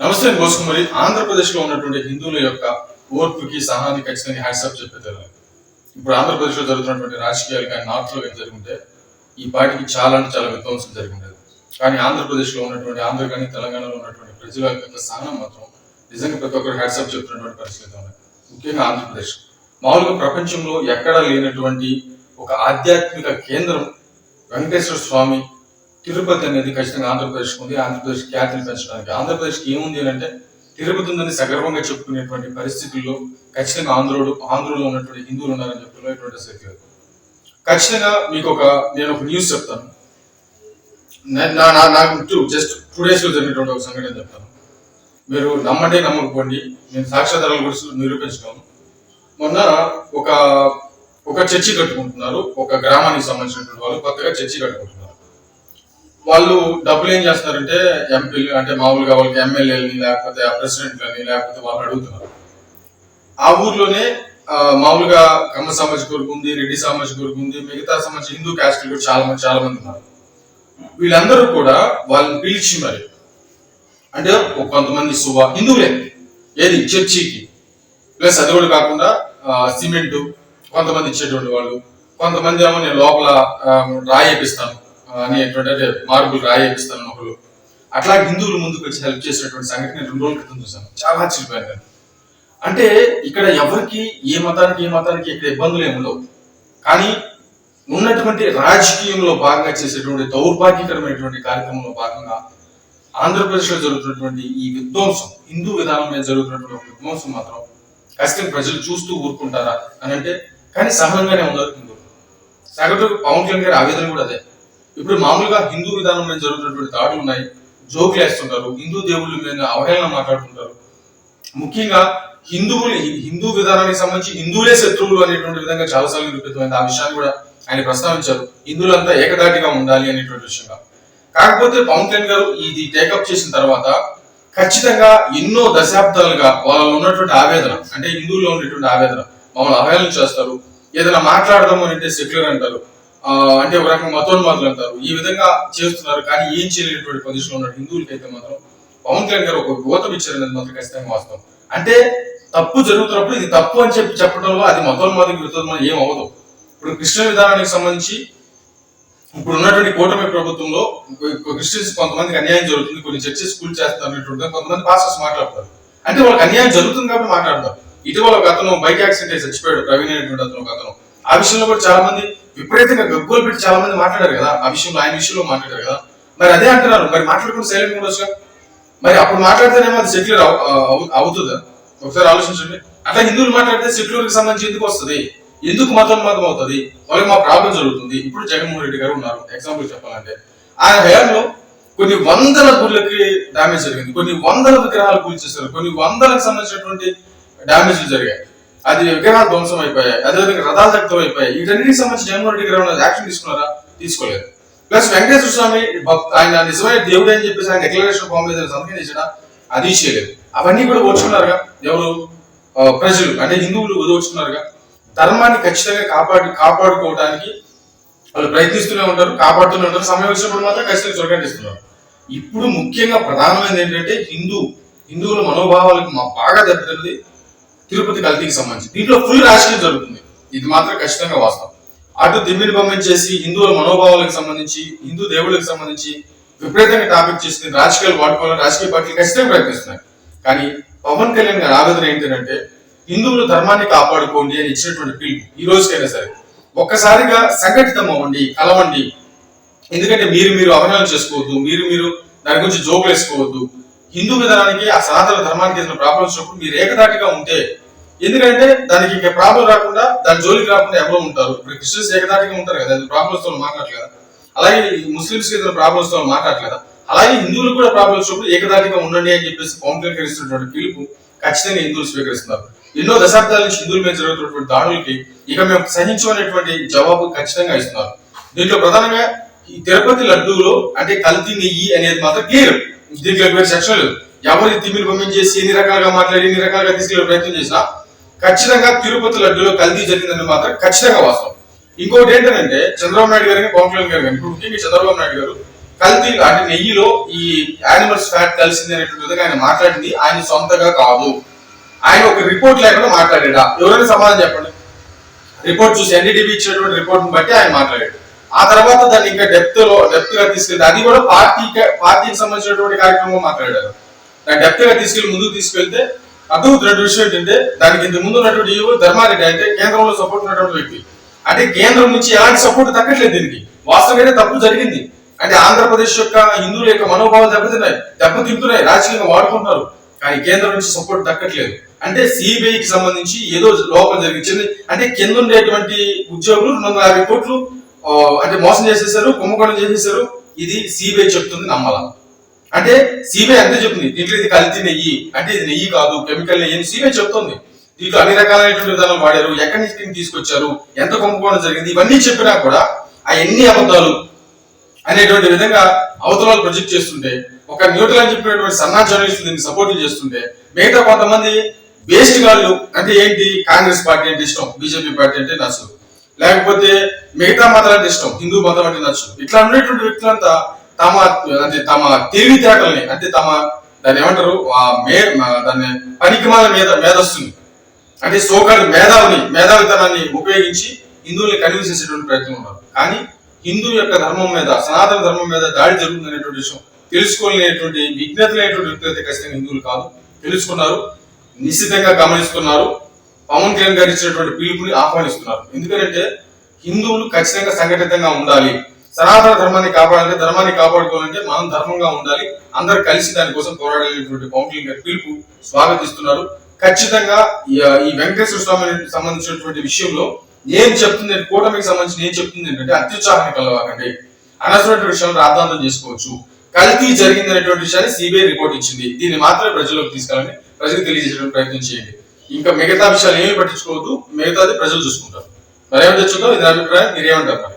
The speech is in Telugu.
నమస్తే బోసుకుమరి. ఆంధ్రప్రదేశ్ లో ఉన్నటువంటి హిందువుల యొక్క ఓర్పుకి సహనానికి ఖచ్చితంగా హ్యాట్సాప్ చెప్పేది. ఇప్పుడు ఆంధ్రప్రదేశ్ లో జరుగుతున్నటువంటి రాజకీయాలు కానీ నార్త్ లో జరుగుంటే ఈ పార్టీకి చాలా విధ్వంసం జరిగింది. కానీ ఆంధ్రప్రదేశ్ లో ఉన్నటువంటి ఆంధ్ర కానీ తెలంగాణలో ఉన్నటువంటి ప్రజల యొక్క సహనం మాత్రం నిజంగా ప్రతి ఒక్కరు హ్యాట్సాప్ చెప్తున్నటువంటి పరిస్థితి ఉన్నాయి. ముఖ్యంగా ఆంధ్రప్రదేశ్ మామూలుగా ప్రపంచంలో ఎక్కడా లేనటువంటి ఒక ఆధ్యాత్మిక కేంద్రం వెంకటేశ్వర స్వామి తిరుపతి అనేది ఖచ్చితంగా ఆంధ్రప్రదేశ్ ఉంది. ఆంధ్రప్రదేశ్ ఖ్యాతిని పెంచడానికి ఆంధ్రప్రదేశ్కి ఏముంది అంటే తిరుపతి ఉందని సగర్వంగా చెప్పుకునేటువంటి పరిస్థితుల్లో ఖచ్చితంగా ఆంధ్రలో ఉన్నటువంటి హిందువులు ఉన్నారని చెప్పడంలో ఎటువంటి శక్తి లేదు. ఖచ్చితంగా మీకు నేను ఒక న్యూస్ చెప్తాను. నాకు జస్ట్ 2 days లో జరిగినటువంటి ఒక సంఘటన చెప్తాను. మీరు నమ్మండి నమ్మకపోండి, నేను సాక్ష్యాధారాల గురించి నిరూపించగలను. మొన్న ఒక చర్చి కట్టుకుంటున్నారు. ఒక గ్రామానికి సంబంధించినటువంటి వాళ్ళు కొత్తగా చర్చి కట్టుకుంటున్నారు. వాళ్ళు డబ్బులు ఏం చేస్తున్నారంటే ఎంపీలు అంటే మామూలుగా వాళ్ళకి ఎమ్మెల్యేలని లేకపోతే ప్రెసిడెంట్లని లేకపోతే వాళ్ళు అడుగుతున్నారు. ఆ ఊర్లోనే మామూలుగా కమ్మ సామాజిక వర్గం ఉంది, రెడ్డి సామాజిక వర్గం ఉంది, మిగతా సామాజిక హిందూ క్యాస్టులు కూడా చాలా మంది ఉన్నారు. వీళ్ళందరూ కూడా వాళ్ళని పిలిచి మరి అంటే కొంతమంది హిందువులే ఏది చర్చికి ప్లస్ అది కూడా కాకుండా సిమెంట్ కొంతమంది ఇచ్చేటువంటి వాళ్ళు, కొంతమంది ఏమో నేను లోపల రాయి వేపిస్తాను అనేటువంటి అంటే మార్బుల్ రాయి వేపిస్తాను ఒకళ్ళు. అట్లా హిందువులు ముందుకు వచ్చి హెల్ప్ చేసినటువంటి సంగతి నేను 2 రోజుల క్రితం చూసాను. చాలా ఆశ్చర్యపోయాను. అంటే ఇక్కడ ఎవరికి ఏ మతానికి ఇక్కడ ఇబ్బందులు ఏముండవు. కానీ ఉన్నటువంటి రాజకీయంలో భాగంగా చేసేటువంటి దౌర్భాగ్యకరమైనటువంటి కార్యక్రమంలో భాగంగా ఆంధ్రప్రదేశ్ లో జరుగుతున్నటువంటి ఈ విధ్వంసం, హిందూ విధానం మీద జరుగుతున్నటువంటి విధ్వంసం మాత్రం ఖచ్చితంగా ప్రజలు చూస్తూ ఊరుకుంటారా అని అంటే కానీ సహనంగానే ఉన్నారు హిందువులు. సగటు పవన్ కళ్యాణ్ గారి ఆవేదన కూడా అదే. ఇప్పుడు మామూలుగా హిందూ విధానం మీద జరుగుతున్నటువంటి దాడులు ఉన్నాయి, జోకులు వేస్తుంటారు, హిందూ దేవుళ్ళ మీద అవహేళన మాట్లాడుతుంటారు. ముఖ్యంగా హిందూ విధానానికి సంబంధించి హిందువులే శత్రువులు అనేటువంటి విధంగా చాలాసార్లు నిరూపితమైంది. ఆ విషయాన్ని కూడా ఆయన ప్రస్తావించారు. హిందువులంతా ఏకదాటిగా ఉండాలి అనేటువంటి విషయంగా. కాకపోతే పవన్ కళ్యాణ్ గారు ఇది టేకప్ చేసిన తర్వాత ఖచ్చితంగా ఎన్నో దశాబ్దాలుగా వాళ్ళలో ఉన్నటువంటి ఆవేదన అంటే హిందువుల్లో ఉన్నటువంటి ఆవేదన మమ్మల్ని అవహేళన చేస్తారు, ఏదైనా మాట్లాడదాము అంటే సెక్యులర్ అంటారు, అంటే ఒక రకంగా మతోన్మాదులు అంటారు, ఈ విధంగా చేస్తున్నారు. కానీ ఏం చేయలేనటువంటి పొజిషన్ లో ఉన్న హిందువులకి అయితే మాత్రం పవన్ కళ్యాణ్ గారు ఒక గోతం ఇచ్చారనేది మాత్రం ఖచ్చితంగా వాస్తవం. అంటే తప్పు జరుగుతున్నప్పుడు ఇది తప్పు అని చెప్పడంలో అది మతోన్మాదికి విరుద్ధం ఏం అవ్వదు. ఇప్పుడు కృష్ణ విధానానికి సంబంధించి ఇప్పుడు ఉన్నటువంటి కూటమి ప్రభుత్వంలో క్రిస్టియన్స్ కొంతమందికి అన్యాయం జరుగుతుంది, కొన్ని చర్చెస్ స్కూల్ చేస్తున్నటువంటి కొంతమంది పాస్టర్స్ మాట్లాడతారు. అంటే వాళ్ళకి అన్యాయం జరుగుతుంది కాబట్టి మాట్లాడతారు. ఇటీవల ఒక అతను బైక్ యాక్సిడెంట్ అయి చచ్చిపోయాడు, ప్రవీణ్ అనేటువంటి అతను. ఆ విషయంలో కూడా చాలా మంది విపరీతంగా గగ్గోలు పెట్టి చాలా మంది మాట్లాడారు కదా, ఆ విషయంలో ఆయన విషయంలో మాట్లాడారు కదా. మరి అదే అంటున్నారు, మరి మాట్లాడుకుని సైలెంట్ ఉండొచ్చుగా. మరి అప్పుడు మాట్లాడితేనేమో అది సెక్యులర్ అవుతుందా? ఒకసారి ఆలోచించండి. అట్లా హిందువులు మాట్లాడితే సెక్యులర్ కి సంబంధించి ఎందుకు వస్తుంది, ఎందుకు మతోన్మాదం అవుతుంది? వాళ్ళకి మా ప్రాబ్లం జరుగుతుంది. ఇప్పుడు జగన్మోహన్ రెడ్డి గారు ఉన్నారు, ఎగ్జాంపుల్ చెప్పాలంటే ఆయన హయాంలో కొన్ని వందల గుళ్ళకి డామేజ్ జరిగింది, కొన్ని వందల విగ్రహాలు కూల్చేశారు, కొన్ని వందలకు సంబంధించినటువంటి డామేజ్లు జరిగాయి. అది విగ్రహాలు ధ్వంసం అయిపోయాయి, అదేవిధంగా రథాలు దగ్ధం అయిపోయాయి. వీటన్నిటికి సంబంధించి జగన్మోహన్ రెడ్డి గారు యాక్షన్ తీసుకున్నారా? తీసుకోలేదు. ప్లస్ వెంకటేశ్వర స్వామి ఆయన నిజమైన దేవుడు అని చెప్పేసి ఆయన డిక్లరేషన్ ఫామ్ మీద సంతకం చేసినా అది చేయలేదు. అవన్నీ కూడా ఓర్చుకున్నారుగా ఎవరు? ప్రజలు అంటే హిందువులు ఓర్చుకున్నారుగా. ధర్మాన్ని ఖచ్చితంగా కాపాడుకోవడానికి వాళ్ళు ప్రయత్నిస్తూనే ఉంటారు, కాపాడుతూనే ఉంటారు. సమయం వచ్చినప్పుడు మాత్రం ఖచ్చితంగా చొరగంటిస్తున్నారు. ఇప్పుడు ముఖ్యంగా ప్రధానమైనది ఏంటంటే హిందువుల మనోభావాలకు బాగా దెబ్బతిన్నది తిరుపతి కల్తీకి సంబంధించి. దీంట్లో ఫుల్ రాజకీయం జరుగుతుంది, ఇది మాత్రం ఖచ్చితంగా వాస్తవం. అటు దిమ్మిని పంపించేసి హిందువుల మనోభావాలకు సంబంధించి, హిందూ దేవుళ్ళకి సంబంధించి విపరీతంగా టాపిక్ చేసి రాజకీయాలు వాడుకోవాలని రాజకీయ పార్టీలు ఖచ్చితంగా ప్రయత్నిస్తున్నాయి. కానీ పవన్ కళ్యాణ్ గారి ఆవేదన ఏంటంటే హిందువులు ధర్మాన్ని కాపాడుకోండి అని ఇచ్చినటువంటి పిలుపు ఈ రోజుకైనా సరే ఒక్కసారిగా సంఘటితం అవ్వండి, కలవండి. ఎందుకంటే మీరు అవహేళన చేసుకోవద్దు, మీరు దాని గురించి జోకులు వేసుకోవద్దు. హిందూ విధానానికి ఆ సనాతన ధర్మానికి ఏదైనా ప్రాబ్లం వచ్చినప్పుడు మీరు ఏకదాటిగా ఉంటే, ఎందుకంటే దానికి ఇంకా ప్రాబ్లం రాకుండా దాని జోలికి రాకుండా ఎవరో ఉంటారు. ఇప్పుడు క్రిస్టియన్స్ ఏకదాటిగా ఉంటారు కదా, అది ప్రాబ్లమ్స్ తో మాట్లాడలేదా? అలాగే ముస్లింస్ కి ఏదైనా ప్రాబ్లమ్స్ తో మాట్లాడలేదా? అలాగే హిందువులకు కూడా ప్రాబ్లమ్స్ వచ్చినప్పుడు ఏకదాటిగా ఉండండి అని చెప్పేసి పవన్ కళ్యాణ్ ఇస్తున్నటువంటి పిలుపు ఖచ్చితంగా హిందువులు స్వీకరిస్తున్నారు. ఎన్నో దశాబ్దాల నుంచి హిందువుల మీద జరుగుతున్నటువంటి దాడులకి ఇక మేము సహించమనేటువంటి జవాబు ఖచ్చితంగా ఇస్తున్నారు. దీంట్లో ప్రధానంగా ఈ తిరుపతి లడ్డూలో అంటే కల్తీ నెయ్యి అనేది మాత్రం క్లియర్. దీంట్లో వేరే సెక్షన్ లేదు. ఎవరి తిమ్మిని పంపించేసి ఎన్ని రకాలుగా మాట్లాడి ఎన్ని రకాలుగా తీసుకెళ్లే ప్రయత్నం చేసినా ఖచ్చితంగా తిరుపతి లడ్డూలో కల్తీ జరిగిందని మాత్రం ఖచ్చితంగా వాస్తవం. ఇంకోటి ఏంటంటే చంద్రబాబు నాయుడు గారిని పవన్ కళ్యాణ్ గారు కానీ ఇప్పుడు ముఖ్యంగా చంద్రబాబు నాయుడు గారు కల్తీ అంటే నెయ్యిలో ఈ యానిమల్స్ ఫ్యాట్ కలిసింది అనేటువంటి విధంగా ఆయన మాట్లాడింది ఆయన సొంతగా కాదు. ఆయన ఒక రిపోర్ట్ లేకుండా మాట్లాడా? ఎవరైనా సమాధానం చెప్పండి. రిపోర్ట్ చూసి ఎన్డీటీవీ ఇచ్చినటువంటి రిపోర్ట్ బట్టి ఆయన మాట్లాడాడు. ఆ తర్వాత దాన్ని ఇంకా డెప్త్ గా తీసుకెళ్తే అది కూడా పార్టీకి సంబంధించినటువంటి కార్యక్రమం మాట్లాడారు. దాన్ని డెప్త్ గా తీసుకెళ్లి ముందుకు తీసుకెళ్తే అద్భుతమైన విషయం ఏంటంటే దానికి ఇంత ముందు ఉన్నటువంటి ధర్మారెడ్డి అంటే కేంద్రంలో సపోర్ట్ ఉన్నటువంటి వ్యక్తి, అంటే కేంద్రం నుంచి ఎలాంటి సపోర్ట్ దక్కట్లేదు. దీనికి వాస్తవంగానే తప్పు జరిగింది. అంటే ఆంధ్రప్రదేశ్ యొక్క హిందువుల యొక్క మనోభావాలు దెబ్బతింటున్నాయి, రాజకీయంగా వాడుకుంటున్నారు. కానీ కేంద్రం నుంచి సపోర్ట్ దక్కట్లేదు. అంటే సిబిఐకి సంబంధించి ఏదో లోపం జరిగించింది. అంటే కింద ఉండేటువంటి ఉద్యోగులు 250 కోట్లు అంటే మోసం చేసేసారు, కుంభకోణం చేసేసారు. ఇది సిబిఐ చెప్తుంది, నమ్మాల. అంటే సిబిఐ అంతే చెప్తుంది, దీంట్లో ఇది కల్తీ నెయ్యి, అంటే ఇది నెయ్యి కాదు, కెమికల్ నెయ్యి అని సిబిఐ చెప్తుంది. దీంట్లో అన్ని రకాలైనటువంటి విధానాలు వాడారు, ఎక్కడి నుంచి తీసుకొచ్చారు, ఎంత కుంభకోణం జరిగింది, ఇవన్నీ చెప్పినా కూడా ఆ ఎన్ని అబద్ధాలు అనేటువంటి విధంగా అవతలాలు ప్రొజెక్ట్ చేస్తుంటే, ఒక న్యూట్రల్ అని చెప్పినటువంటి సన్నా జర్నలిస్ట్ దీన్ని సపోర్ట్ చేస్తుంటే, మిగతా కొంతమంది వేస్ట్ గాళ్ళు అంటే ఏంటి, కాంగ్రెస్ పార్టీ అంటే ఇష్టం, బీజేపీ పార్టీ అంటే నచ్చదు, లేకపోతే మిగతా మతాలు అంటే ఇష్టం, హిందూ మతం అంటే నచ్చదు, ఇట్లా ఉండేటువంటి వ్యక్తులంతా తమ తెలివితేటల్ని అంటే దాన్ని ఏమంటారు దాన్ని పనికిమాల మేధస్సుని అంటే సోకాలు మేధావితనాన్ని ఉపయోగించి హిందువుల్ని కన్విన్స్ చేసేటువంటి ప్రయత్నం ఉన్నారు. కానీ హిందూ యొక్క ధర్మం మీద, సనాతన ధర్మం మీద దాడి జరుగుతుందనేటువంటి విషయం తెలుసుకోలేనటువంటి విజ్ఞత లేనటువంటి వ్యక్తులు అయితే ఖచ్చితంగా హిందువులు కాదు, తెలుసుకున్నారు, నిశ్చితంగా గమనిస్తున్నారు. పవన్ కళ్యాణ్ గారు ఇచ్చినటువంటి పిలుపుని ఆహ్వానిస్తున్నారు. ఎందుకంటే హిందువులు ఖచ్చితంగా సంఘటితంగా ఉండాలి, సనాతన ధర్మాన్ని కాపాడాలంటే, ధర్మాన్ని కాపాడుకోవాలంటే మనం ధర్మంగా ఉండాలి, అందరు కలిసి దానికోసం పోరాడేటువంటి పవన్ కళ్యాణ్ గారి పిలుపు స్వాగతిస్తున్నారు. ఖచ్చితంగా ఈ వెంకటేశ్వర స్వామికి సంబంధించినటువంటి విషయంలో నేను చెప్తుంది, కూటమికి సంబంధించి నేను చెప్తుంది ఏంటంటే అత్యుత్సాహాన్ని కలవాకండి, అనవసరమైన విషయాలను రాద్ధాంతం చేసుకోవచ్చు. కల్తీ జరిగింది అనేటువంటి విషయాన్ని సిబిఐ రిపోర్ట్ ఇచ్చింది, దీన్ని మాత్రమే ప్రజల్లోకి తీసుకెళ్ళాలని ప్రజలకు తెలియజేసే ప్రయత్నం చేయండి. ఇంకా మిగతా విషయాలు ఏమి పట్టించుకోవద్దు, మిగతాది ప్రజలు చూసుకుంటారు. మరేమో తెచ్చుకుందాం, ఇది నా అభిప్రాయం, మీరేమంటారు?